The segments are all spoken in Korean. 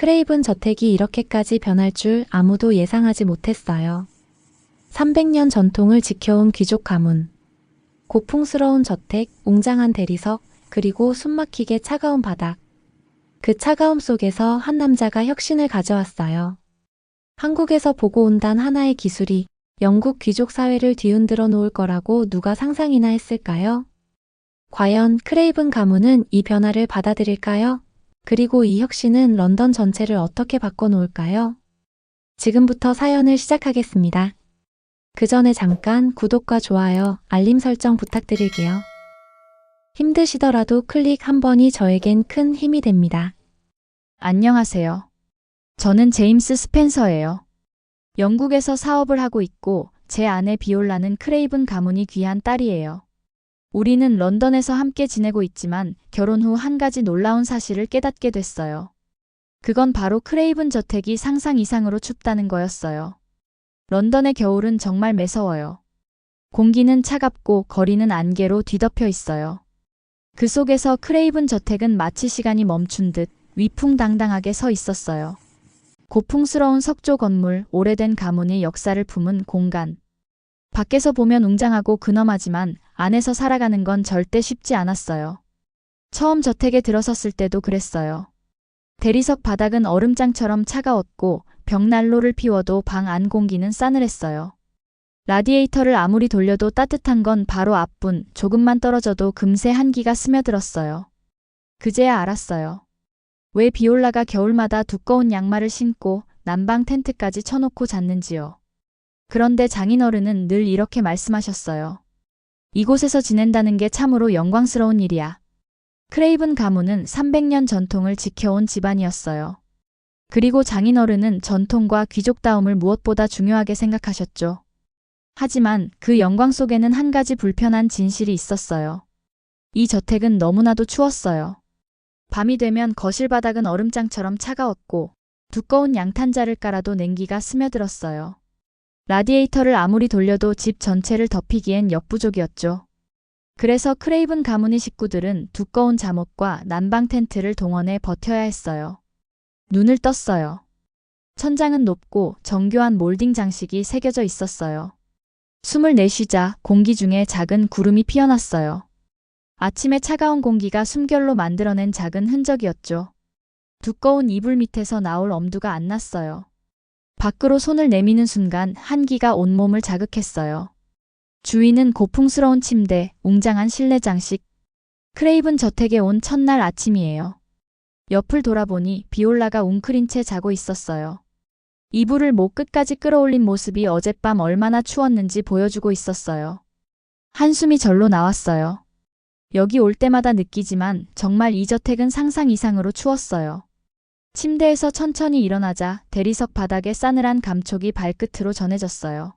크레이븐 저택이 이렇게까지 변할 줄 아무도 예상하지 못했어요. 300년 전통을 지켜온 귀족 가문. 고풍스러운 저택, 웅장한 대리석, 그리고 숨막히게 차가운 바닥. 그 차가움 속에서 한 남자가 혁신을 가져왔어요. 한국에서 보고 온 단 하나의 기술이 영국 귀족 사회를 뒤흔들어 놓을 거라고 누가 상상이나 했을까요? 과연 크레이븐 가문은 이 변화를 받아들일까요? 그리고 이 혁신은 런던 전체를 어떻게 바꿔놓을까요? 지금부터 사연을 시작하겠습니다. 그 전에 잠깐 구독과 좋아요, 알림 설정 부탁드릴게요. 힘드시더라도 클릭 한 번이 저에겐 큰 힘이 됩니다. 안녕하세요. 저는 제임스 스펜서예요. 영국에서 사업을 하고 있고 제 아내 비올라는 크레이븐 가문이 귀한 딸이에요. 우리는 런던에서 함께 지내고 있지만 결혼 후 한 가지 놀라운 사실을 깨닫게 됐어요. 그건 바로 크레이븐 저택이 상상 이상으로 춥다는 거였어요. 런던의 겨울은 정말 매서워요. 공기는 차갑고 거리는 안개로 뒤덮여 있어요. 그 속에서 크레이븐 저택은 마치 시간이 멈춘 듯 위풍당당하게 서 있었어요. 고풍스러운 석조 건물, 오래된 가문의 역사를 품은 공간. 밖에서 보면 웅장하고 근엄하지만 안에서 살아가는 건 절대 쉽지 않았어요. 처음 저택에 들어섰을 때도 그랬어요. 대리석 바닥은 얼음장처럼 차가웠고 벽난로를 피워도 방 안 공기는 싸늘했어요. 라디에이터를 아무리 돌려도 따뜻한 건 바로 앞분, 조금만 떨어져도 금세 한기가 스며들었어요. 그제야 알았어요. 왜 비올라가 겨울마다 두꺼운 양말을 신고 난방 텐트까지 쳐놓고 잤는지요. 그런데 장인어른은 늘 이렇게 말씀하셨어요. 이곳에서 지낸다는 게 참으로 영광스러운 일이야. 크레이븐 가문은 300년 전통을 지켜온 집안이었어요. 그리고 장인어른은 전통과 귀족다움을 무엇보다 중요하게 생각하셨죠. 하지만 그 영광 속에는 한 가지 불편한 진실이 있었어요. 이 저택은 너무나도 추웠어요. 밤이 되면 거실 바닥은 얼음장처럼 차가웠고 두꺼운 양탄자를 깔아도 냉기가 스며들었어요. 라디에이터를 아무리 돌려도 집 전체를 덮이기엔 역부족이었죠. 그래서 크레이븐 가문의 식구들은 두꺼운 잠옷과 난방 텐트를 동원해 버텨야 했어요. 눈을 떴어요. 천장은 높고 정교한 몰딩 장식이 새겨져 있었어요. 숨을 내쉬자 공기 중에 작은 구름이 피어났어요. 아침의 차가운 공기가 숨결로 만들어낸 작은 흔적이었죠. 두꺼운 이불 밑에서 나올 엄두가 안 났어요. 밖으로 손을 내미는 순간 한기가 온몸을 자극했어요. 주위는 고풍스러운 침대, 웅장한 실내 장식. 크레이븐 저택에 온 첫날 아침이에요. 옆을 돌아보니 비올라가 웅크린 채 자고 있었어요. 이불을 목 끝까지 끌어올린 모습이 어젯밤 얼마나 추웠는지 보여주고 있었어요. 한숨이 절로 나왔어요. 여기 올 때마다 느끼지만 정말 이 저택은 상상 이상으로 추웠어요. 침대에서 천천히 일어나자 대리석 바닥에 싸늘한 감촉이 발끝으로 전해졌어요.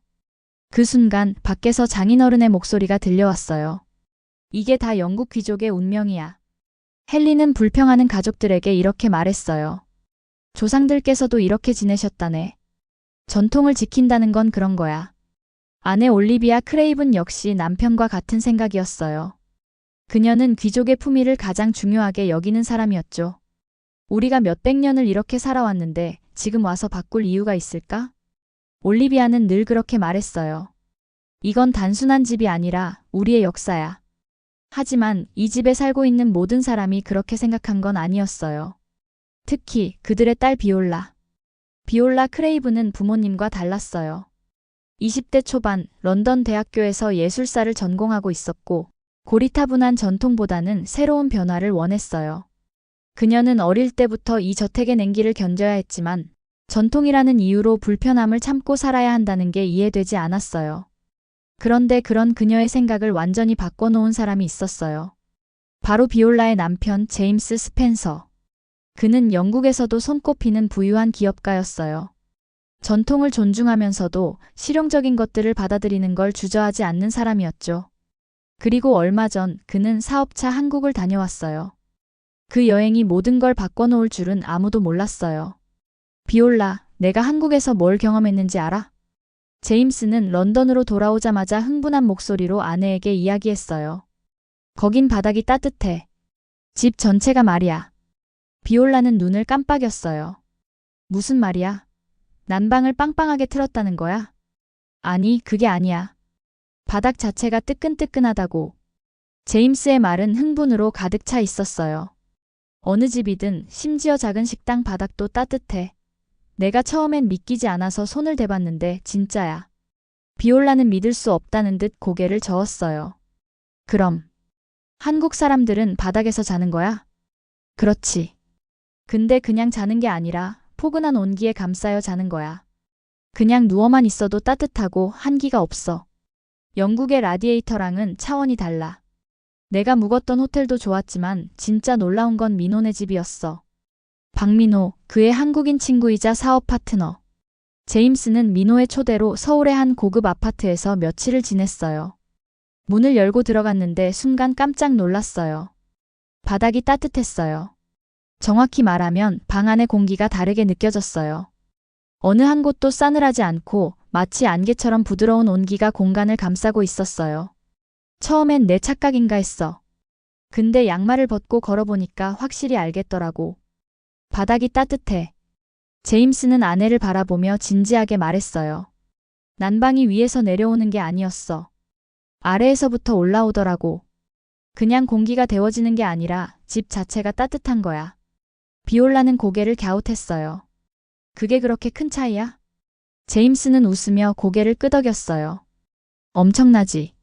그 순간 밖에서 장인어른의 목소리가 들려왔어요. 이게 다 영국 귀족의 운명이야. 헨리는 불평하는 가족들에게 이렇게 말했어요. 조상들께서도 이렇게 지내셨다네. 전통을 지킨다는 건 그런 거야. 아내 올리비아 크레이븐 역시 남편과 같은 생각이었어요. 그녀는 귀족의 품위를 가장 중요하게 여기는 사람이었죠. 우리가 몇백 년을 이렇게 살아왔는데 지금 와서 바꿀 이유가 있을까? 올리비아는 늘 그렇게 말했어요. 이건 단순한 집이 아니라 우리의 역사야. 하지만 이 집에 살고 있는 모든 사람이 그렇게 생각한 건 아니었어요. 특히 그들의 딸 비올라. 비올라 크레이븐은 부모님과 달랐어요. 20대 초반 런던 대학교에서 예술사를 전공하고 있었고 고리타분한 전통보다는 새로운 변화를 원했어요. 그녀는 어릴 때부터 이 저택의 냉기를 견뎌야 했지만 전통이라는 이유로 불편함을 참고 살아야 한다는 게 이해되지 않았어요. 그런데 그런 그녀의 생각을 완전히 바꿔놓은 사람이 있었어요. 바로 비올라의 남편 제임스 스펜서. 그는 영국에서도 손꼽히는 부유한 기업가였어요. 전통을 존중하면서도 실용적인 것들을 받아들이는 걸 주저하지 않는 사람이었죠. 그리고 얼마 전 그는 사업차 한국을 다녀왔어요. 그 여행이 모든 걸 바꿔놓을 줄은 아무도 몰랐어요. 비올라, 내가 한국에서 뭘 경험했는지 알아? 제임스는 런던으로 돌아오자마자 흥분한 목소리로 아내에게 이야기했어요. 거긴 바닥이 따뜻해. 집 전체가 말이야. 비올라는 눈을 깜빡였어요. 무슨 말이야? 난방을 빵빵하게 틀었다는 거야? 아니, 그게 아니야. 바닥 자체가 뜨끈뜨끈하다고. 제임스의 말은 흥분으로 가득 차 있었어요. 어느 집이든 심지어 작은 식당 바닥도 따뜻해. 내가 처음엔 믿기지 않아서 손을 대봤는데 진짜야. 비올라는 믿을 수 없다는 듯 고개를 저었어요. 그럼 한국 사람들은 바닥에서 자는 거야? 그렇지. 근데 그냥 자는 게 아니라 포근한 온기에 감싸여 자는 거야. 그냥 누워만 있어도 따뜻하고 한기가 없어. 영국의 라디에이터랑은 차원이 달라. 내가 묵었던 호텔도 좋았지만 진짜 놀라운 건 민호네 집이었어. 박민호, 그의 한국인 친구이자 사업 파트너. 제임스는 민호의 초대로 서울의 한 고급 아파트에서 며칠을 지냈어요. 문을 열고 들어갔는데 순간 깜짝 놀랐어요. 바닥이 따뜻했어요. 정확히 말하면 방 안의 공기가 다르게 느껴졌어요. 어느 한 곳도 싸늘하지 않고 마치 안개처럼 부드러운 온기가 공간을 감싸고 있었어요. 처음엔 내 착각인가 했어. 근데 양말을 벗고 걸어보니까 확실히 알겠더라고. 바닥이 따뜻해. 제임스는 아내를 바라보며 진지하게 말했어요. 난방이 위에서 내려오는 게 아니었어. 아래에서부터 올라오더라고. 그냥 공기가 데워지는 게 아니라 집 자체가 따뜻한 거야. 비올라는 고개를 갸웃했어요. 그게 그렇게 큰 차이야? 제임스는 웃으며 고개를 끄덕였어요. 엄청나지.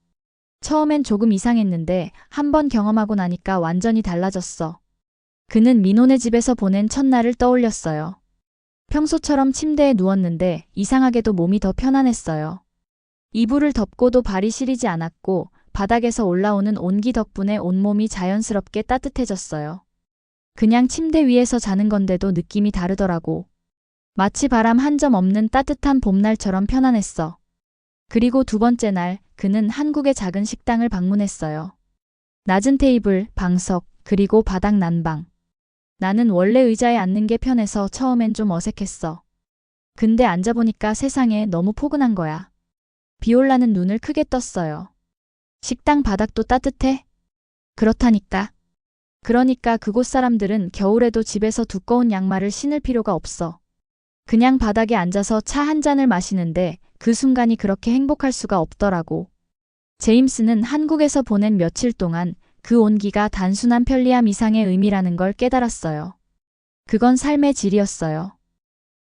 처음엔 조금 이상했는데 한번 경험하고 나니까 완전히 달라졌어. 그는 민호네 집에서 보낸 첫날을 떠올렸어요. 평소처럼 침대에 누웠는데 이상하게도 몸이 더 편안했어요. 이불을 덮고도 발이 시리지 않았고 바닥에서 올라오는 온기 덕분에 온몸이 자연스럽게 따뜻해졌어요. 그냥 침대 위에서 자는 건데도 느낌이 다르더라고. 마치 바람 한 점 없는 따뜻한 봄날처럼 편안했어. 그리고 두 번째 날, 그는 한국의 작은 식당을 방문했어요. 낮은 테이블, 방석, 그리고 바닥 난방. 나는 원래 의자에 앉는 게 편해서 처음엔 좀 어색했어. 근데 앉아보니까 세상에 너무 포근한 거야. 비올라는 눈을 크게 떴어요. 식당 바닥도 따뜻해? 그렇다니까. 그러니까 그곳 사람들은 겨울에도 집에서 두꺼운 양말을 신을 필요가 없어. 그냥 바닥에 앉아서 차 한 잔을 마시는데 그 순간이 그렇게 행복할 수가 없더라고. 제임스는 한국에서 보낸 며칠 동안 그 온기가 단순한 편리함 이상의 의미라는 걸 깨달았어요. 그건 삶의 질이었어요.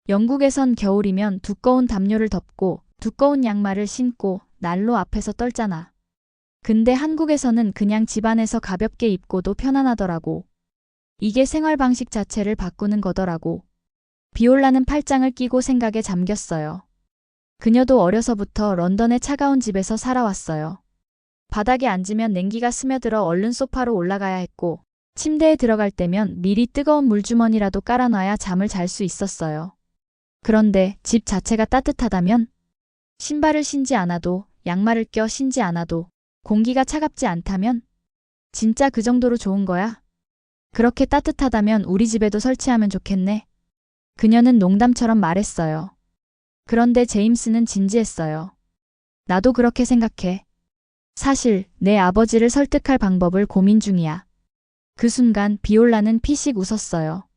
영국에선 겨울이면 두꺼운 담요를 덮고 두꺼운 양말을 신고 난로 앞에서 떨잖아. 근데 한국에서는 그냥 집안에서 가볍게 입고도 편안하더라고. 이게 생활 방식 자체를 바꾸는 거더라고. 비올라는 팔짱을 끼고 생각에 잠겼어요. 그녀도 어려서부터 런던의 차가운 집에서 살아왔어요. 바닥에 앉으면 냉기가 스며들어 얼른 소파로 올라가야 했고, 침대에 들어갈 때면 미리 뜨거운 물주머니라도 깔아놔야 잠을 잘 수 있었어요. 그런데 집 자체가 따뜻하다면? 신발을 신지 않아도, 양말을 껴 신지 않아도, 공기가 차갑지 않다면? 진짜 그 정도로 좋은 거야? 그렇게 따뜻하다면 우리 집에도 설치하면 좋겠네. 그녀는 농담처럼 말했어요. 그런데 제임스는 진지했어요. 나도 그렇게 생각해. 사실 내 아버지를 설득할 방법을 고민 중이야. 그 순간 비올라는 피식 웃었어요.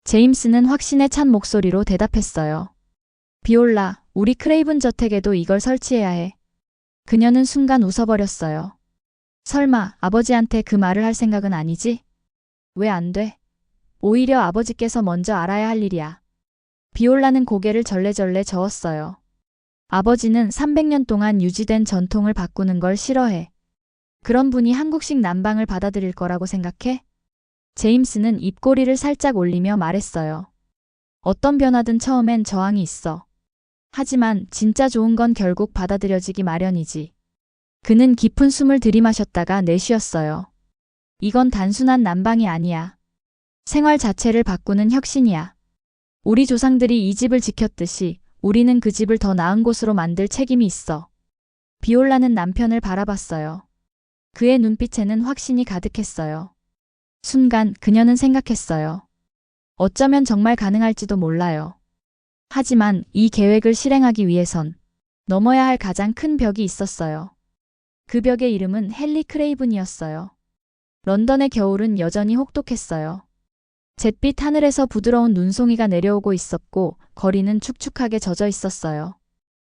제임스는 확신에 찬 목소리로 대답했어요. 비올라, 우리 크레이븐 저택에도 이걸 설치해야 해. 그녀는 순간 웃어버렸어요. 설마 아버지한테 그 말을 할 생각은 아니지? 왜 안 돼? 오히려 아버지께서 먼저 알아야 할 일이야. 비올라는 고개를 절레절레 저었어요. 아버지는 300년 동안 유지된 전통을 바꾸는 걸 싫어해. 그런 분이 한국식 난방을 받아들일 거라고 생각해? 제임스는 입꼬리를 살짝 올리며 말했어요. 어떤 변화든 처음엔 저항이 있어. 하지만 진짜 좋은 건 결국 받아들여지기 마련이지. 그는 깊은 숨을 들이마셨다가 내쉬었어요. 이건 단순한 난방이 아니야. 생활 자체를 바꾸는 혁신이야. 우리 조상들이 이 집을 지켰듯이 우리는 그 집을 더 나은 곳으로 만들 책임이 있어. 비올라는 남편을 바라봤어요. 그의 눈빛에는 확신이 가득했어요. 순간 그녀는 생각했어요. 어쩌면 정말 가능할지도 몰라요. 하지만 이 계획을 실행하기 위해선 넘어야 할 가장 큰 벽이 있었어요. 그 벽의 이름은 헨리 크레이븐이었어요. 런던의 겨울은 여전히 혹독했어요. 잿빛 하늘에서 부드러운 눈송이가 내려오고 있었고 거리는 축축하게 젖어 있었어요.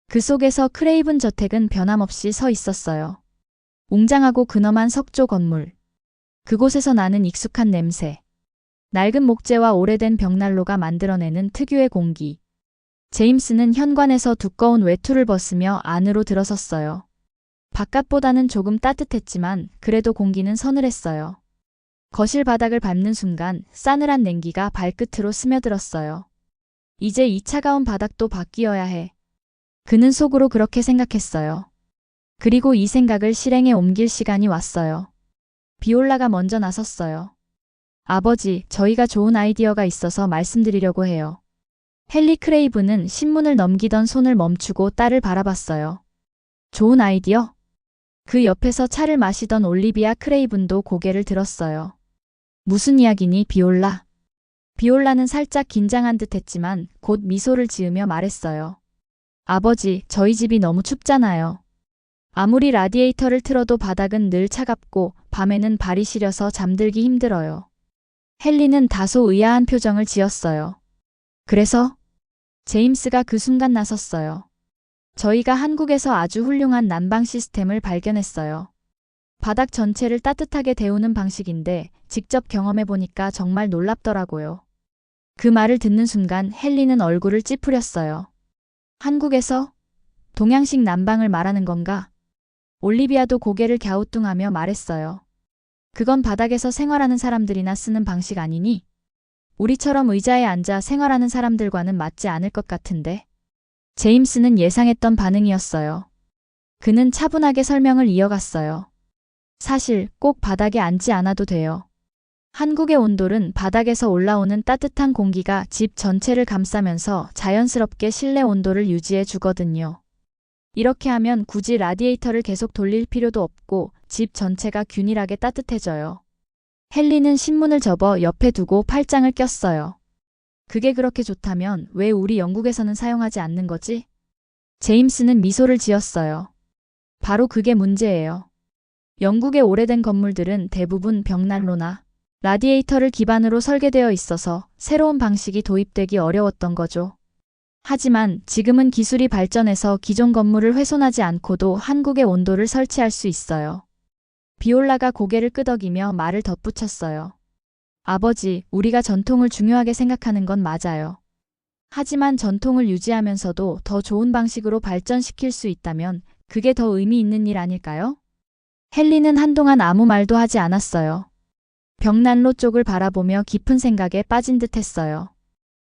그 속에서 크레이븐 저택은 변함없이 서 있었어요. 웅장하고 근엄한 석조 건물. 그곳에서 나는 익숙한 냄새. 낡은 목재와 오래된 벽난로가 만들어내는 특유의 공기. 제임스는 현관에서 두꺼운 외투를 벗으며 안으로 들어섰어요. 바깥보다는 조금 따뜻했지만 그래도 공기는 서늘했어요. 거실 바닥을 밟는 순간 싸늘한 냉기가 발끝으로 스며들었어요. 이제 이 차가운 바닥도 바뀌어야 해. 그는 속으로 그렇게 생각했어요. 그리고 이 생각을 실행에 옮길 시간이 왔어요. 비올라가 먼저 나섰어요. 아버지, 저희가 좋은 아이디어가 있어서 말씀드리려고 해요. 헨리 크레이븐은 신문을 넘기던 손을 멈추고 딸을 바라봤어요. 좋은 아이디어? 그 옆에서 차를 마시던 올리비아 크레이븐도 고개를 들었어요. 무슨 이야기니, 비올라? 비올라는 살짝 긴장한 듯 했지만 곧 미소를 지으며 말했어요. 아버지, 저희 집이 너무 춥잖아요. 아무리 라디에이터를 틀어도 바닥은 늘 차갑고 밤에는 발이 시려서 잠들기 힘들어요. 헨리는 다소 의아한 표정을 지었어요. 그래서? 제임스가 그 순간 나섰어요. 저희가 한국에서 아주 훌륭한 난방 시스템을 발견했어요. 바닥 전체를 따뜻하게 데우는 방식인데 직접 경험해보니까 정말 놀랍더라고요. 그 말을 듣는 순간 헨리는 얼굴을 찌푸렸어요. 한국에서? 동양식 난방을 말하는 건가? 올리비아도 고개를 갸우뚱하며 말했어요. 그건 바닥에서 생활하는 사람들이나 쓰는 방식 아니니? 우리처럼 의자에 앉아 생활하는 사람들과는 맞지 않을 것 같은데. 제임스는 예상했던 반응이었어요. 그는 차분하게 설명을 이어갔어요. 사실 꼭 바닥에 앉지 않아도 돼요. 한국의 온돌은 바닥에서 올라오는 따뜻한 공기가 집 전체를 감싸면서 자연스럽게 실내 온도를 유지해 주거든요. 이렇게 하면 굳이 라디에이터를 계속 돌릴 필요도 없고 집 전체가 균일하게 따뜻해져요. 헨리는 신문을 접어 옆에 두고 팔짱을 꼈어요. 그게 그렇게 좋다면 왜 우리 영국에서는 사용하지 않는 거지? 제임스는 미소를 지었어요. 바로 그게 문제예요. 영국의 오래된 건물들은 대부분 벽난로나 라디에이터를 기반으로 설계되어 있어서 새로운 방식이 도입되기 어려웠던 거죠. 하지만 지금은 기술이 발전해서 기존 건물을 훼손하지 않고도 한국의 온도를 설치할 수 있어요. 비올라가 고개를 끄덕이며 말을 덧붙였어요. 아버지, 우리가 전통을 중요하게 생각하는 건 맞아요. 하지만 전통을 유지하면서도 더 좋은 방식으로 발전시킬 수 있다면 그게 더 의미 있는 일 아닐까요? 헨리는 한동안 아무 말도 하지 않았어요. 벽난로 쪽을 바라보며 깊은 생각에 빠진 듯 했어요.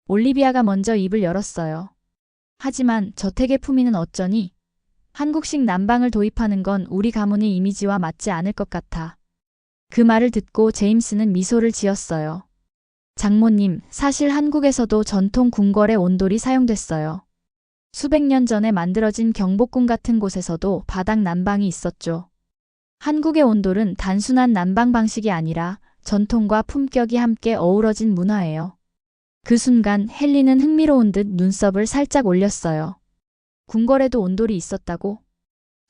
올리비아가 먼저 입을 열었어요. 하지만 저택의 품위는 어쩌니? 한국식 난방을 도입하는 건 우리 가문의 이미지와 맞지 않을 것 같아. 그 말을 듣고 제임스는 미소를 지었어요. 장모님, 사실 한국에서도 전통 궁궐의 온돌이 사용됐어요. 수백 년 전에 만들어진 경복궁 같은 곳에서도 바닥 난방이 있었죠. 한국의 온돌은 단순한 난방 방식이 아니라 전통과 품격이 함께 어우러진 문화예요. 그 순간 헨리는 흥미로운 듯 눈썹을 살짝 올렸어요. 궁궐에도 온돌이 있었다고?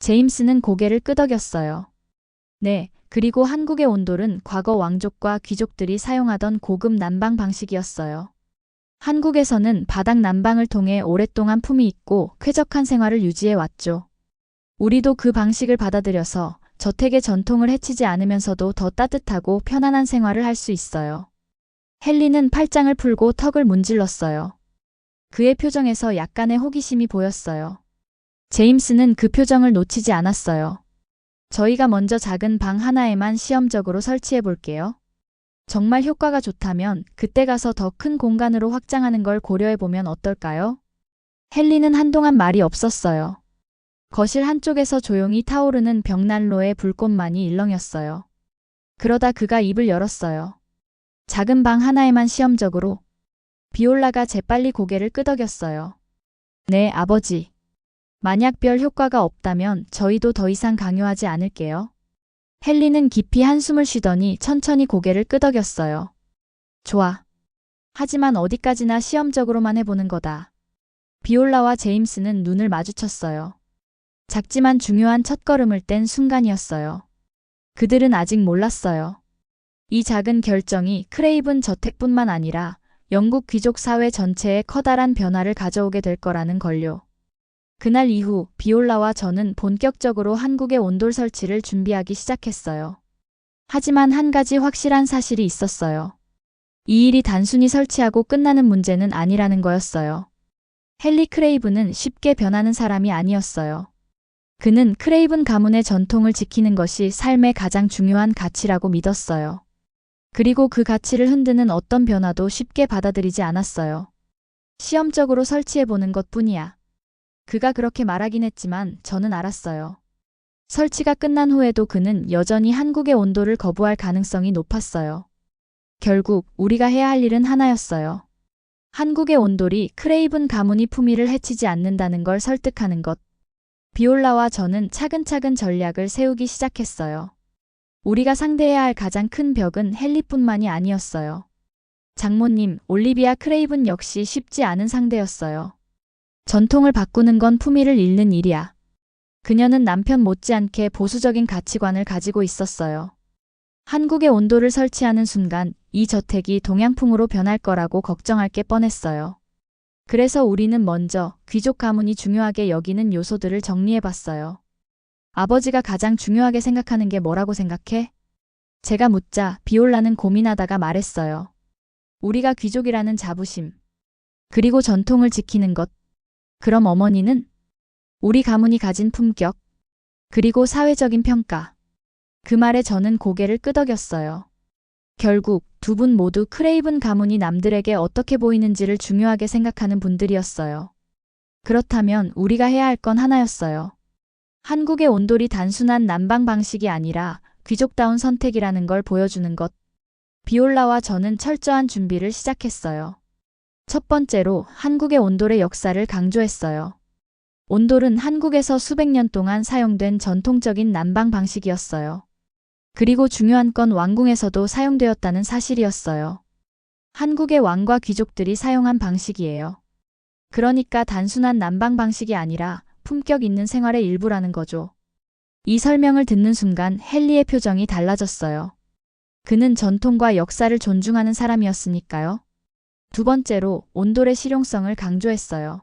제임스는 고개를 끄덕였어요. 네, 그리고 한국의 온돌은 과거 왕족과 귀족들이 사용하던 고급 난방 방식이었어요. 한국에서는 바닥 난방을 통해 오랫동안 품이 있고 쾌적한 생활을 유지해 왔죠. 우리도 그 방식을 받아들여서 저택의 전통을 해치지 않으면서도 더 따뜻하고 편안한 생활을 할 수 있어요. 헨리는 팔짱을 풀고 턱을 문질렀어요. 그의 표정에서 약간의 호기심이 보였어요. 제임스는 그 표정을 놓치지 않았어요. 저희가 먼저 작은 방 하나에만 시험적으로 설치해 볼게요. 정말 효과가 좋다면 그때 가서 더 큰 공간으로 확장하는 걸 고려해 보면 어떨까요? 헨리는 한동안 말이 없었어요. 거실 한쪽에서 조용히 타오르는 벽난로의 불꽃만이 일렁였어요. 그러다 그가 입을 열었어요. 작은 방 하나에만 시험적으로. 비올라가 재빨리 고개를 끄덕였어요. 네, 아버지. 만약 별 효과가 없다면 저희도 더 이상 강요하지 않을게요. 헨리는 깊이 한숨을 쉬더니 천천히 고개를 끄덕였어요. 좋아. 하지만 어디까지나 시험적으로만 해보는 거다. 비올라와 제임스는 눈을 마주쳤어요. 작지만 중요한 첫걸음을 뗀 순간이었어요. 그들은 아직 몰랐어요. 이 작은 결정이 크레이븐 저택뿐만 아니라 영국 귀족 사회 전체에 커다란 변화를 가져오게 될 거라는 걸요. 그날 이후 비올라와 저는 본격적으로 한국의 온돌 설치를 준비하기 시작했어요. 하지만 한 가지 확실한 사실이 있었어요. 이 일이 단순히 설치하고 끝나는 문제는 아니라는 거였어요. 헨리 크레이븐은 쉽게 변하는 사람이 아니었어요. 그는 크레이븐 가문의 전통을 지키는 것이 삶의 가장 중요한 가치라고 믿었어요. 그리고 그 가치를 흔드는 어떤 변화도 쉽게 받아들이지 않았어요. 시험적으로 설치해보는 것뿐이야. 그가 그렇게 말하긴 했지만 저는 알았어요. 설치가 끝난 후에도 그는 여전히 한국의 온도를 거부할 가능성이 높았어요. 결국 우리가 해야 할 일은 하나였어요. 한국의 온돌이 크레이븐 가문이 품위를 해치지 않는다는 걸 설득하는 것. 비올라와 저는 차근차근 전략을 세우기 시작했어요. 우리가 상대해야 할 가장 큰 벽은 헨리뿐만이 아니었어요. 장모님, 올리비아 크레이븐 역시 쉽지 않은 상대였어요. 전통을 바꾸는 건 품위를 잃는 일이야. 그녀는 남편 못지않게 보수적인 가치관을 가지고 있었어요. 한국의 온도를 설치하는 순간 이 저택이 동양풍으로 변할 거라고 걱정할 게 뻔했어요. 그래서 우리는 먼저 귀족 가문이 중요하게 여기는 요소들을 정리해봤어요. 아버지가 가장 중요하게 생각하는 게 뭐라고 생각해? 제가 묻자 비올라는 고민하다가 말했어요. 우리가 귀족이라는 자부심. 그리고 전통을 지키는 것. 그럼 어머니는? 우리 가문이 가진 품격. 그리고 사회적인 평가. 그 말에 저는 고개를 끄덕였어요. 결국 두 분 모두 크레이븐 가문이 남들에게 어떻게 보이는지를 중요하게 생각하는 분들이었어요. 그렇다면 우리가 해야 할 건 하나였어요. 한국의 온돌이 단순한 난방 방식이 아니라 귀족다운 선택이라는 걸 보여주는 것. 비올라와 저는 철저한 준비를 시작했어요. 첫 번째로 한국의 온돌의 역사를 강조했어요. 온돌은 한국에서 수백 년 동안 사용된 전통적인 난방 방식이었어요. 그리고 중요한 건 왕궁에서도 사용되었다는 사실이었어요. 한국의 왕과 귀족들이 사용한 방식이에요. 그러니까 단순한 난방 방식이 아니라 품격 있는 생활의 일부라는 거죠. 이 설명을 듣는 순간 헨리의 표정이 달라졌어요. 그는 전통과 역사를 존중하는 사람이었으니까요. 두 번째로 온돌의 실용성을 강조했어요.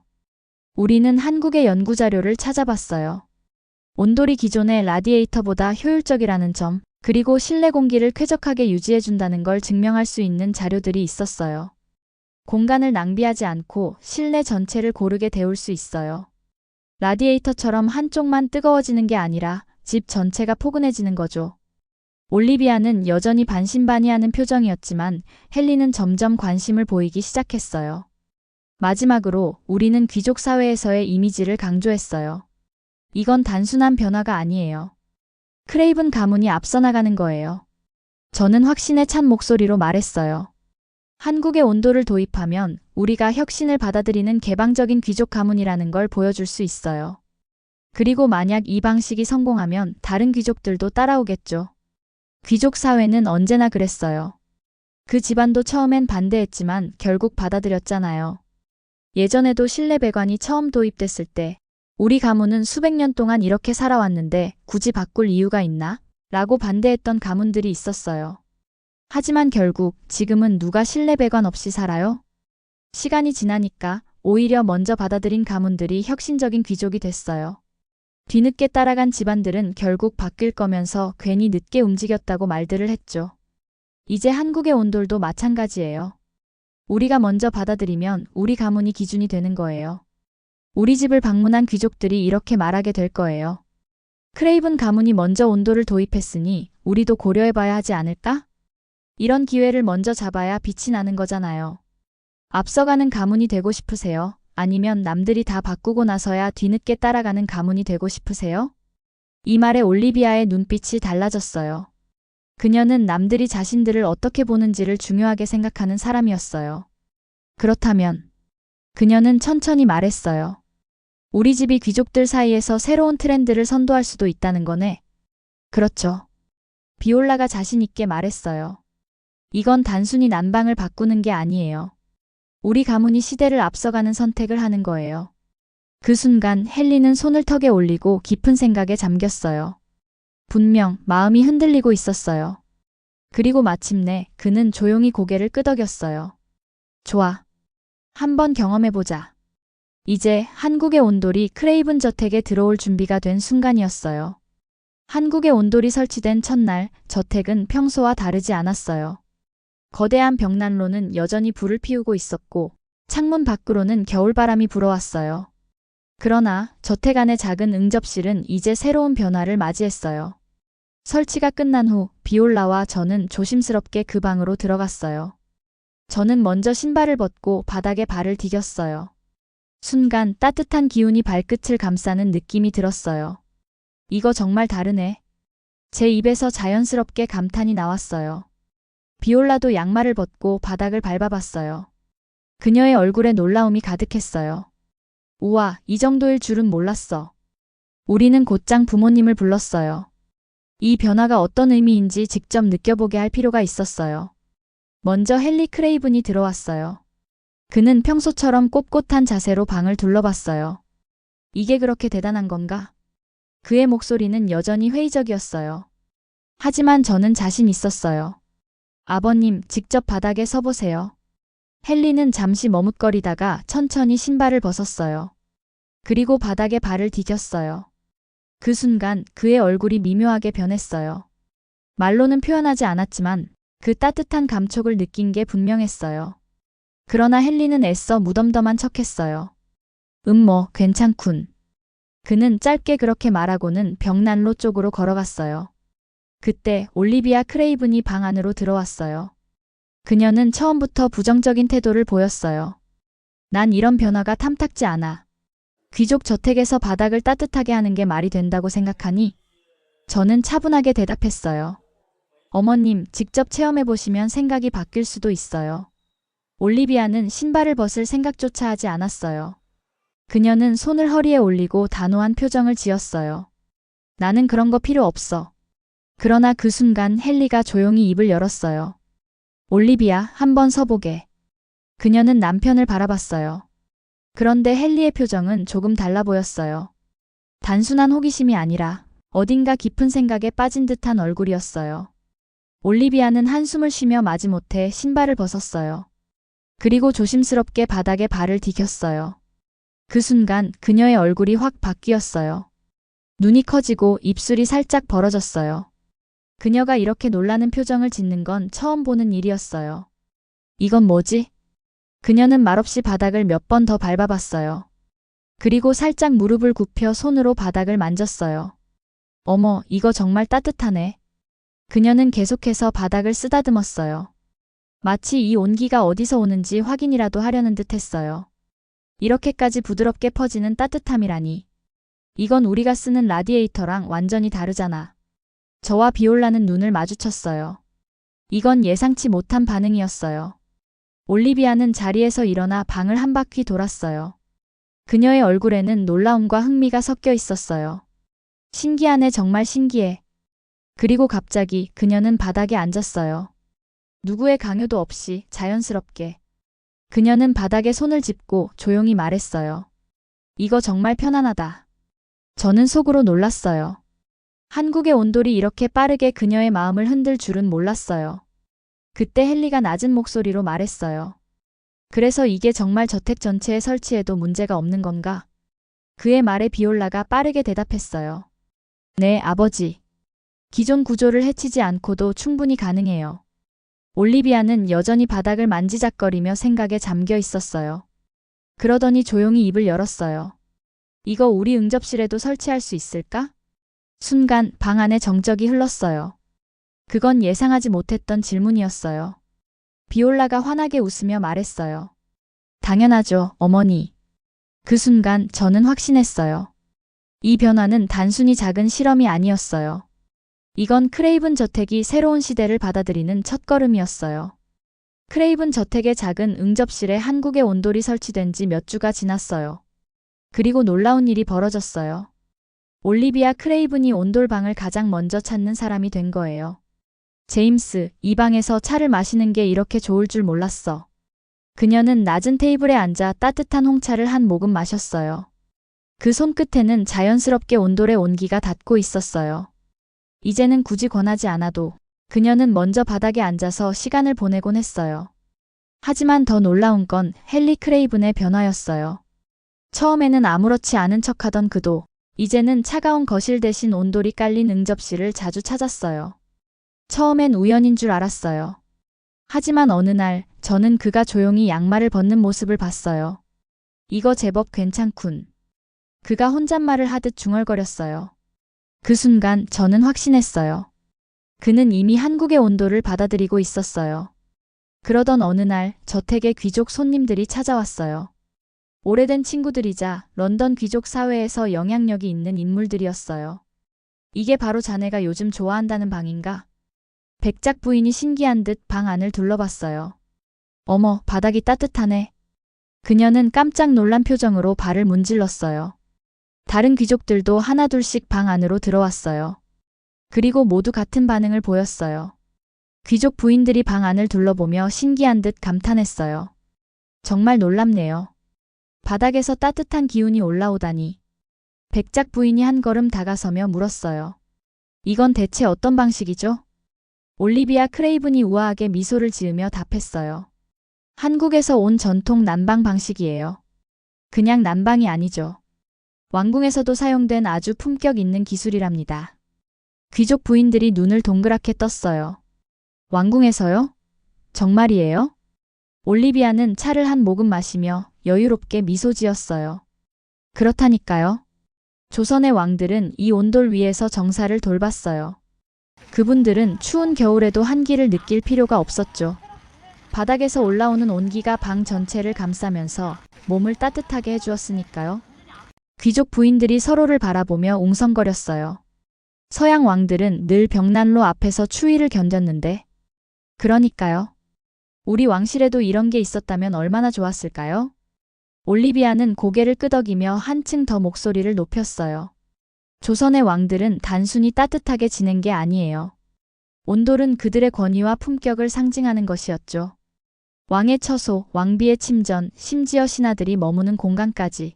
우리는 한국의 연구 자료를 찾아봤어요. 온돌이 기존의 라디에이터보다 효율적이라는 점, 그리고 실내 공기를 쾌적하게 유지해준다는 걸 증명할 수 있는 자료들이 있었어요. 공간을 낭비하지 않고 실내 전체를 고르게 데울 수 있어요. 라디에이터처럼 한쪽만 뜨거워지는 게 아니라 집 전체가 포근해지는 거죠. 올리비아는 여전히 반신반의하는 표정이었지만 헨리는 점점 관심을 보이기 시작했어요. 마지막으로 우리는 귀족 사회에서의 이미지를 강조했어요. 이건 단순한 변화가 아니에요. 크레이븐 가문이 앞서 나가는 거예요. 저는 확신에 찬 목소리로 말했어요. 한국의 온도를 도입하면 우리가 혁신을 받아들이는 개방적인 귀족 가문이라는 걸 보여줄 수 있어요. 그리고 만약 이 방식이 성공하면 다른 귀족들도 따라오겠죠. 귀족 사회는 언제나 그랬어요. 그 집안도 처음엔 반대했지만 결국 받아들였잖아요. 예전에도 실내 배관이 처음 도입됐을 때 우리 가문은 수백 년 동안 이렇게 살아왔는데 굳이 바꿀 이유가 있나? 라고 반대했던 가문들이 있었어요. 하지만 결국 지금은 누가 실내 배관 없이 살아요? 시간이 지나니까 오히려 먼저 받아들인 가문들이 혁신적인 귀족이 됐어요. 뒤늦게 따라간 집안들은 결국 바뀔 거면서 괜히 늦게 움직였다고 말들을 했죠. 이제 한국의 온돌도 마찬가지예요. 우리가 먼저 받아들이면 우리 가문이 기준이 되는 거예요. 우리 집을 방문한 귀족들이 이렇게 말하게 될 거예요. 크레이븐 가문이 먼저 온돌을 도입했으니 우리도 고려해봐야 하지 않을까? 이런 기회를 먼저 잡아야 빛이 나는 거잖아요. 앞서가는 가문이 되고 싶으세요? 아니면 남들이 다 바꾸고 나서야 뒤늦게 따라가는 가문이 되고 싶으세요? 이 말에 올리비아의 눈빛이 달라졌어요. 그녀는 남들이 자신들을 어떻게 보는지를 중요하게 생각하는 사람이었어요. 그렇다면 그녀는 천천히 말했어요. 우리 집이 귀족들 사이에서 새로운 트렌드를 선도할 수도 있다는 거네. 그렇죠. 비올라가 자신 있게 말했어요. 이건 단순히 난방을 바꾸는 게 아니에요. 우리 가문이 시대를 앞서가는 선택을 하는 거예요. 그 순간 헨리는 손을 턱에 올리고 깊은 생각에 잠겼어요. 분명 마음이 흔들리고 있었어요. 그리고 마침내 그는 조용히 고개를 끄덕였어요. 좋아. 한번 경험해보자. 이제 한국의 온돌이 크레이븐 저택에 들어올 준비가 된 순간이었어요. 한국의 온돌이 설치된 첫날, 저택은 평소와 다르지 않았어요. 거대한 벽난로는 여전히 불을 피우고 있었고, 창문 밖으로는 겨울바람이 불어왔어요. 그러나 저택 안의 작은 응접실은 이제 새로운 변화를 맞이했어요. 설치가 끝난 후 비올라와 저는 조심스럽게 그 방으로 들어갔어요. 저는 먼저 신발을 벗고 바닥에 발을 디뎠어요. 순간 따뜻한 기운이 발끝을 감싸는 느낌이 들었어요. 이거 정말 다르네. 제 입에서 자연스럽게 감탄이 나왔어요. 비올라도 양말을 벗고 바닥을 밟아봤어요. 그녀의 얼굴에 놀라움이 가득했어요. 우와, 이 정도일 줄은 몰랐어. 우리는 곧장 부모님을 불렀어요. 이 변화가 어떤 의미인지 직접 느껴보게 할 필요가 있었어요. 먼저 헨리 크레이븐이 들어왔어요. 그는 평소처럼 꼿꼿한 자세로 방을 둘러봤어요. 이게 그렇게 대단한 건가? 그의 목소리는 여전히 회의적이었어요. 하지만 저는 자신 있었어요. 아버님, 직접 바닥에 서보세요. 헨리는 잠시 머뭇거리다가 천천히 신발을 벗었어요. 그리고 바닥에 발을 디뎠어요. 그 순간 그의 얼굴이 미묘하게 변했어요. 말로는 표현하지 않았지만 그 따뜻한 감촉을 느낀 게 분명했어요. 그러나 헨리는 애써 무덤덤한 척했어요. 괜찮군. 그는 짧게 그렇게 말하고는 벽난로 쪽으로 걸어갔어요. 그때 올리비아 크레이븐이 방 안으로 들어왔어요. 그녀는 처음부터 부정적인 태도를 보였어요. 난 이런 변화가 탐탁지 않아. 귀족 저택에서 바닥을 따뜻하게 하는 게 말이 된다고 생각하니? 저는 차분하게 대답했어요. 어머님, 직접 체험해보시면 생각이 바뀔 수도 있어요. 올리비아는 신발을 벗을 생각조차 하지 않았어요. 그녀는 손을 허리에 올리고 단호한 표정을 지었어요. 나는 그런 거 필요 없어. 그러나 그 순간 헨리가 조용히 입을 열었어요. 올리비아, 한번 서보게. 그녀는 남편을 바라봤어요. 그런데 헨리의 표정은 조금 달라 보였어요. 단순한 호기심이 아니라 어딘가 깊은 생각에 빠진 듯한 얼굴이었어요. 올리비아는 한숨을 쉬며 마지못해 신발을 벗었어요. 그리고 조심스럽게 바닥에 발을 디뎠어요. 그 순간 그녀의 얼굴이 확 바뀌었어요. 눈이 커지고 입술이 살짝 벌어졌어요. 그녀가 이렇게 놀라는 표정을 짓는 건 처음 보는 일이었어요. 이건 뭐지? 그녀는 말없이 바닥을 몇 번 더 밟아봤어요. 그리고 살짝 무릎을 굽혀 손으로 바닥을 만졌어요. 어머, 이거 정말 따뜻하네. 그녀는 계속해서 바닥을 쓰다듬었어요. 마치 이 온기가 어디서 오는지 확인이라도 하려는 듯 했어요. 이렇게까지 부드럽게 퍼지는 따뜻함이라니. 이건 우리가 쓰는 라디에이터랑 완전히 다르잖아. 저와 비올라는 눈을 마주쳤어요. 이건 예상치 못한 반응이었어요. 올리비아는 자리에서 일어나 방을 한 바퀴 돌았어요. 그녀의 얼굴에는 놀라움과 흥미가 섞여 있었어요. 신기하네, 정말 신기해. 그리고 갑자기 그녀는 바닥에 앉았어요. 누구의 강요도 없이 자연스럽게. 그녀는 바닥에 손을 짚고 조용히 말했어요. 이거 정말 편안하다. 저는 속으로 놀랐어요. 한국의 온돌이 이렇게 빠르게 그녀의 마음을 흔들 줄은 몰랐어요. 그때 헨리가 낮은 목소리로 말했어요. 그래서 이게 정말 저택 전체에 설치해도 문제가 없는 건가? 그의 말에 비올라가 빠르게 대답했어요. 네, 아버지. 기존 구조를 해치지 않고도 충분히 가능해요. 올리비아는 여전히 바닥을 만지작거리며 생각에 잠겨 있었어요. 그러더니 조용히 입을 열었어요. 이거 우리 응접실에도 설치할 수 있을까? 순간 방 안에 정적이 흘렀어요. 그건 예상하지 못했던 질문이었어요. 비올라가 환하게 웃으며 말했어요. 당연하죠, 어머니. 그 순간 저는 확신했어요. 이 변화는 단순히 작은 실험이 아니었어요. 이건 크레이븐 저택이 새로운 시대를 받아들이는 첫걸음이었어요. 크레이븐 저택의 작은 응접실에 한국의 온돌이 설치된 지 몇 주가 지났어요. 그리고 놀라운 일이 벌어졌어요. 올리비아 크레이븐이 온돌방을 가장 먼저 찾는 사람이 된 거예요. 제임스, 이 방에서 차를 마시는 게 이렇게 좋을 줄 몰랐어. 그녀는 낮은 테이블에 앉아 따뜻한 홍차를 한 모금 마셨어요. 그 손끝에는 자연스럽게 온돌의 온기가 닿고 있었어요. 이제는 굳이 권하지 않아도 그녀는 먼저 바닥에 앉아서 시간을 보내곤 했어요. 하지만 더 놀라운 건 헨리 크레이븐의 변화였어요. 처음에는 아무렇지 않은 척하던 그도 이제는 차가운 거실 대신 온돌이 깔린 응접실을 자주 찾았어요. 처음엔 우연인 줄 알았어요. 하지만 어느 날 저는 그가 조용히 양말을 벗는 모습을 봤어요. 이거 제법 괜찮군. 그가 혼잣말을 하듯 중얼거렸어요. 그 순간 저는 확신했어요. 그는 이미 한국의 온도를 받아들이고 있었어요. 그러던 어느 날 저택에 귀족 손님들이 찾아왔어요. 오래된 친구들이자 런던 귀족 사회에서 영향력이 있는 인물들이었어요. 이게 바로 자네가 요즘 좋아한다는 방인가? 백작 부인이 신기한 듯 방 안을 둘러봤어요. 어머, 바닥이 따뜻하네. 그녀는 깜짝 놀란 표정으로 발을 문질렀어요. 다른 귀족들도 하나둘씩 방 안으로 들어왔어요. 그리고 모두 같은 반응을 보였어요. 귀족 부인들이 방 안을 둘러보며 신기한 듯 감탄했어요. 정말 놀랍네요. 바닥에서 따뜻한 기운이 올라오다니. 백작 부인이 한 걸음 다가서며 물었어요. 이건 대체 어떤 방식이죠? 올리비아 크레이븐이 우아하게 미소를 지으며 답했어요. 한국에서 온 전통 난방 방식이에요. 그냥 난방이 아니죠. 왕궁에서도 사용된 아주 품격 있는 기술이랍니다. 귀족 부인들이 눈을 동그랗게 떴어요. 왕궁에서요? 정말이에요? 올리비아는 차를 한 모금 마시며 여유롭게 미소 지었어요. 그렇다니까요. 조선의 왕들은 이 온돌 위에서 정사를 돌봤어요. 그분들은 추운 겨울에도 한기를 느낄 필요가 없었죠. 바닥에서 올라오는 온기가 방 전체를 감싸면서 몸을 따뜻하게 해주었으니까요. 귀족 부인들이 서로를 바라보며 웅성거렸어요. 서양 왕들은 늘 벽난로 앞에서 추위를 견뎠는데. 그러니까요. 우리 왕실에도 이런 게 있었다면 얼마나 좋았을까요? 올리비아는 고개를 끄덕이며 한층 더 목소리를 높였어요. 조선의 왕들은 단순히 따뜻하게 지낸 게 아니에요. 온돌은 그들의 권위와 품격을 상징하는 것이었죠. 왕의 처소, 왕비의 침전, 심지어 신하들이 머무는 공간까지.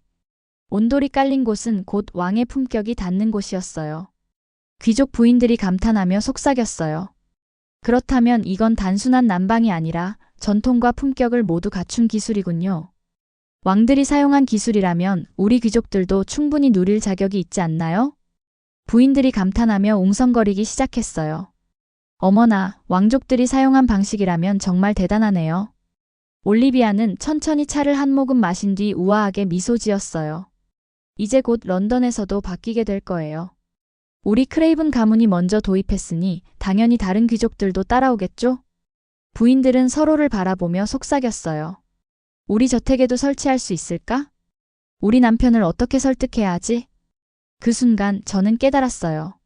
온돌이 깔린 곳은 곧 왕의 품격이 닿는 곳이었어요. 귀족 부인들이 감탄하며 속삭였어요. 그렇다면 이건 단순한 난방이 아니라 전통과 품격을 모두 갖춘 기술이군요. 왕들이 사용한 기술이라면 우리 귀족들도 충분히 누릴 자격이 있지 않나요? 부인들이 감탄하며 웅성거리기 시작했어요. 어머나, 왕족들이 사용한 방식이라면 정말 대단하네요. 올리비아는 천천히 차를 한 모금 마신 뒤 우아하게 미소 지었어요. 이제 곧 런던에서도 바뀌게 될 거예요. 우리 크레이븐 가문이 먼저 도입했으니 당연히 다른 귀족들도 따라오겠죠? 부인들은 서로를 바라보며 속삭였어요. 우리 저택에도 설치할 수 있을까? 우리 남편을 어떻게 설득해야 하지? 그 순간 저는 깨달았어요.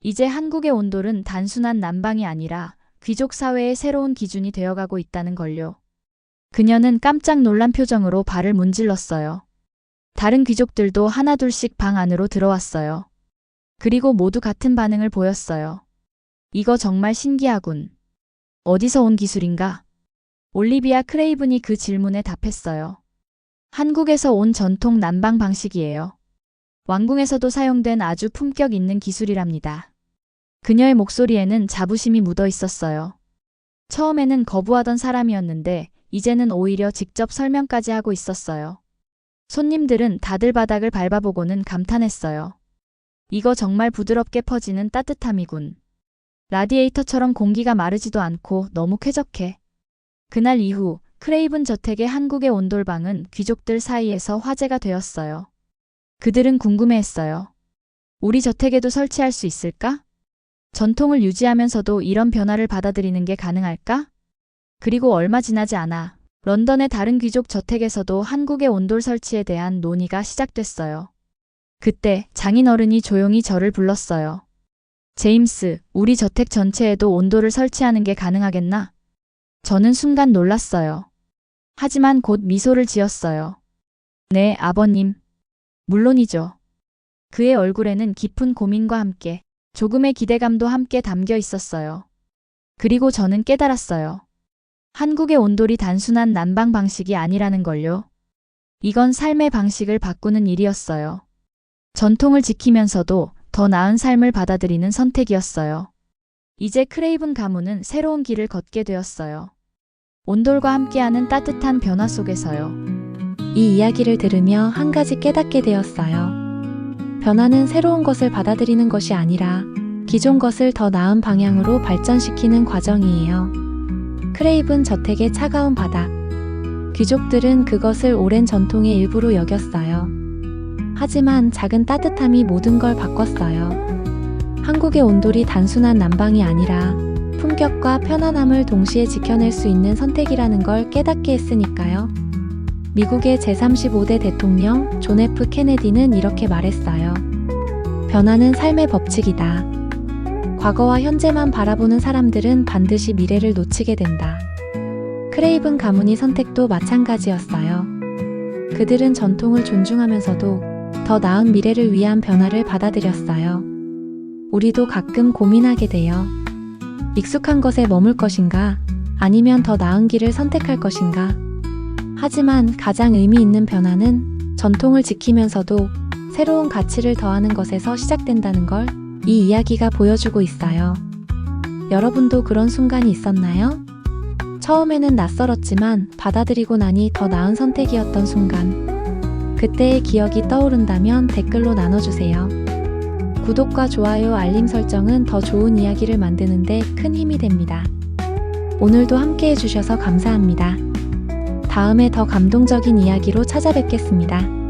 이제 한국의 온돌은 단순한 난방이 아니라 귀족 사회의 새로운 기준이 되어가고 있다는 걸요. 그녀는 깜짝 놀란 표정으로 발을 문질렀어요. 다른 귀족들도 하나둘씩 방 안으로 들어왔어요. 그리고 모두 같은 반응을 보였어요. 이거 정말 신기하군. 어디서 온 기술인가? 올리비아 크레이븐이 그 질문에 답했어요. 한국에서 온 전통 난방 방식이에요. 왕궁에서도 사용된 아주 품격 있는 기술이랍니다. 그녀의 목소리에는 자부심이 묻어 있었어요. 처음에는 거부하던 사람이었는데 이제는 오히려 직접 설명까지 하고 있었어요. 손님들은 다들 바닥을 밟아보고는 감탄했어요. 이거 정말 부드럽게 퍼지는 따뜻함이군. 라디에이터처럼 공기가 마르지도 않고 너무 쾌적해. 그날 이후 크레이븐 저택의 한국의 온돌방은 귀족들 사이에서 화제가 되었어요. 그들은 궁금해했어요. 우리 저택에도 설치할 수 있을까? 전통을 유지하면서도 이런 변화를 받아들이는 게 가능할까? 그리고 얼마 지나지 않아 런던의 다른 귀족 저택에서도 한국의 온돌 설치에 대한 논의가 시작됐어요. 그때 장인어른이 조용히 저를 불렀어요. 제임스, 우리 저택 전체에도 온돌을 설치하는 게 가능하겠나? 저는 순간 놀랐어요. 하지만 곧 미소를 지었어요. 네, 아버님. 물론이죠. 그의 얼굴에는 깊은 고민과 함께 조금의 기대감도 함께 담겨 있었어요. 그리고 저는 깨달았어요. 한국의 온돌이 단순한 난방 방식이 아니라는 걸요. 이건 삶의 방식을 바꾸는 일이었어요. 전통을 지키면서도 더 나은 삶을 받아들이는 선택이었어요. 이제 크레이븐 가문은 새로운 길을 걷게 되었어요. 온돌과 함께하는 따뜻한 변화 속에서요. 이 이야기를 들으며 한 가지 깨닫게 되었어요. 변화는 새로운 것을 받아들이는 것이 아니라 기존 것을 더 나은 방향으로 발전시키는 과정이에요. 크레이븐 저택의 차가운 바닥. 귀족들은 그것을 오랜 전통의 일부로 여겼어요. 하지만 작은 따뜻함이 모든 걸 바꿨어요. 한국의 온돌이 단순한 난방이 아니라 품격과 편안함을 동시에 지켜낼 수 있는 선택이라는 걸 깨닫게 했으니까요. 미국의 제35대 대통령 존 F 케네디는 이렇게 말했어요. 변화는 삶의 법칙이다. 과거와 현재만 바라보는 사람들은 반드시 미래를 놓치게 된다. 크레이븐 가문의 선택도 마찬가지였어요. 그들은 전통을 존중하면서도 더 나은 미래를 위한 변화를 받아들였어요. 우리도 가끔 고민하게 돼요. 익숙한 것에 머물 것인가? 아니면 더 나은 길을 선택할 것인가? 하지만 가장 의미 있는 변화는 전통을 지키면서도 새로운 가치를 더하는 것에서 시작된다는 걸 이 이야기가 보여주고 있어요. 여러분도 그런 순간이 있었나요? 처음에는 낯설었지만 받아들이고 나니 더 나은 선택이었던 순간. 그때의 기억이 떠오른다면 댓글로 나눠주세요. 구독과 좋아요, 알림 설정은 더 좋은 이야기를 만드는데 큰 힘이 됩니다. 오늘도 함께 해주셔서 감사합니다. 다음에 더 감동적인 이야기로 찾아뵙겠습니다.